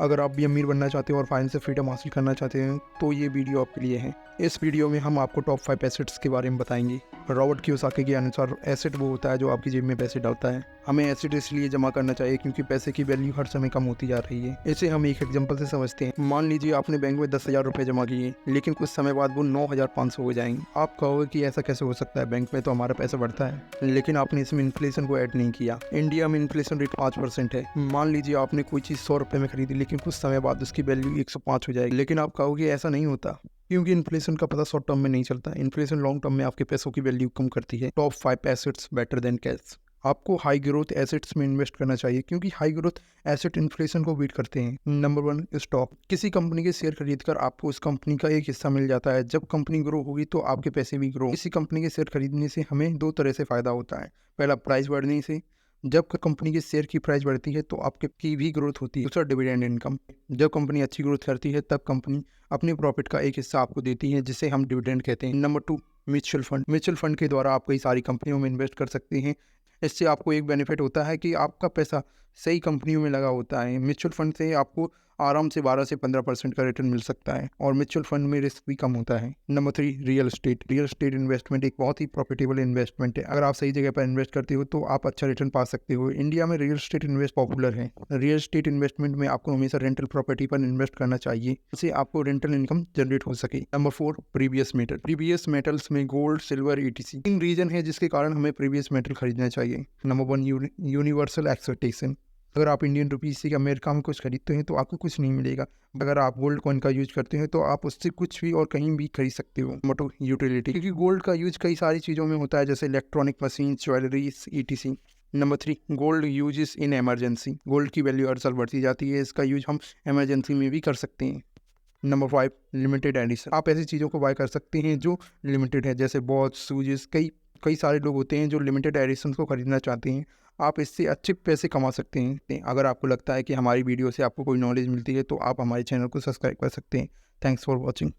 अगर आप भी अमीर बनना चाहते हो और फाइनेंशियल फ्रीडम हासिल करना चाहते हैं तो ये वीडियो आपके लिए है। इस वीडियो में हम आपको टॉप 5 एसेट्स के बारे में बताएंगे। रॉबर्ट कियोसाकी के अनुसार एसेट वो होता है जो आपकी जेब में पैसे डालता है। हमें एसेट इसलिए जमा करना चाहिए क्योंकि पैसे की वैल्यू हर समय कम होती जा रही है। इसे हम एक एग्जांपल से समझते हैं। मान लीजिए आपने बैंक में 10,000 रुपये जमा किए, लेकिन कुछ समय बाद वो 9,500 हो जाएंगे। आप कहोगे कि ऐसा कैसे हो सकता है, बैंक में तो हमारा पैसा बढ़ता है। लेकिन आपने इसमें इन्फ्लेशन को ऐड नहीं किया। इंडिया में इन्फ्लेशन रेट 5% है। मान लीजिए आपने कोई चीज़ 100 रुपये में खरीदी, लेकिन कुछ समय बाद उसकी वैल्यू 105 हो जाएगी। लेकिन आप कहोगे ऐसा नहीं होता, क्योंकि इन्फ्लेशन का पता शॉर्ट टर्म में नहीं चलता। इन्फ्लेशन लॉन्ग टर्म में आपके पैसों की वैल्यू कम करती है। Top 5 assets better than cash. आपको हाई ग्रोथ एसेट्स में इन्वेस्ट करना चाहिए क्योंकि हाई ग्रोथ एसेट इन्फ्लेशन को बीट करते हैं। Number 1, stock. किसी कंपनी के शेयर खरीदकर आपको उस कंपनी का एक हिस्सा मिल जाता है। जब कंपनी ग्रो होगी तो आपके पैसे भी ग्रो। किसी कंपनी के शेयर खरीदने से हमें 2 तरह से फायदा होता है। पहला, प्राइस बढ़ने से। जब कंपनी के शेयर की प्राइस बढ़ती है तो आपके की भी ग्रोथ होती है। दूसरा, डिविडेंड इनकम। जब कंपनी अच्छी ग्रोथ करती है तब कंपनी अपने प्रॉफिट का एक हिस्सा आपको देती है, जिसे हम डिविडेंड कहते हैं। Number 2, mutual fund. Mutual fund के द्वारा आप कई सारी कंपनियों में इन्वेस्ट कर सकते हैं। इससे आपको एक बेनिफिट होता है कि आपका पैसा सही कंपनियों में लगा होता है। म्यूचुअल फंड से आपको आराम से 12 से 15% का रिटर्न मिल सकता है और म्यूचुअल फंड में रिस्क भी कम होता है। Number 3, real estate. Real estate investment एक बहुत ही प्रॉफिटेबल इन्वेस्टमेंट है। अगर आप सही जगह पर इन्वेस्ट करते हो तो आप अच्छा रिटर्न पा सकते हो। इंडिया में रियल एस्टेट इन्वेस्ट पॉपुलर है। रियल एस्टेट इन्वेस्टमेंट में आपको हमेशा रेंटल प्रॉपर्टी पर इन्वेस्ट करना चाहिए, जिससे आपको रेंटल इनकम जनरेट हो सके। Number 4, previous metal. Previous metals में गोल्ड, सिल्वर, ETC 3 रीजन है जिसके कारण हमें प्रीवियस मेटल खरीदना चाहिए। Number 1, universal expectation. अगर आप इंडियन रुपीज से अमेरिका में कुछ खरीदते हैं तो आपको कुछ नहीं मिलेगा। अगर आप गोल्ड कॉइन का यूज करते हैं तो आप उससे कुछ भी और कहीं भी खरीद सकते हो। Number 2, utility. क्योंकि गोल्ड का यूज कई सारी चीज़ों में होता है, जैसे electronic machine, jewelleries, ETC। Number 3, gold uses in emergency. Gold की वैल्यू हर साल बढ़ती जाती है, इसका यूज हम इमरजेंसी में भी कर सकते हैं। Number 5, limited edition. आप ऐसी चीज़ों को बाय कर सकते हैं जो लिमिटेड है, जैसे वॉच, शूज। कई सारे लोग होते हैं जो लिमिटेड एडिशन को खरीदना चाहते हैं। आप इससे अच्छे पैसे कमा सकते हैं। अगर आपको लगता है कि हमारी वीडियो से आपको कोई नॉलेज मिलती है तो आप हमारे चैनल को सब्सक्राइब कर सकते हैं। Thanks for watching.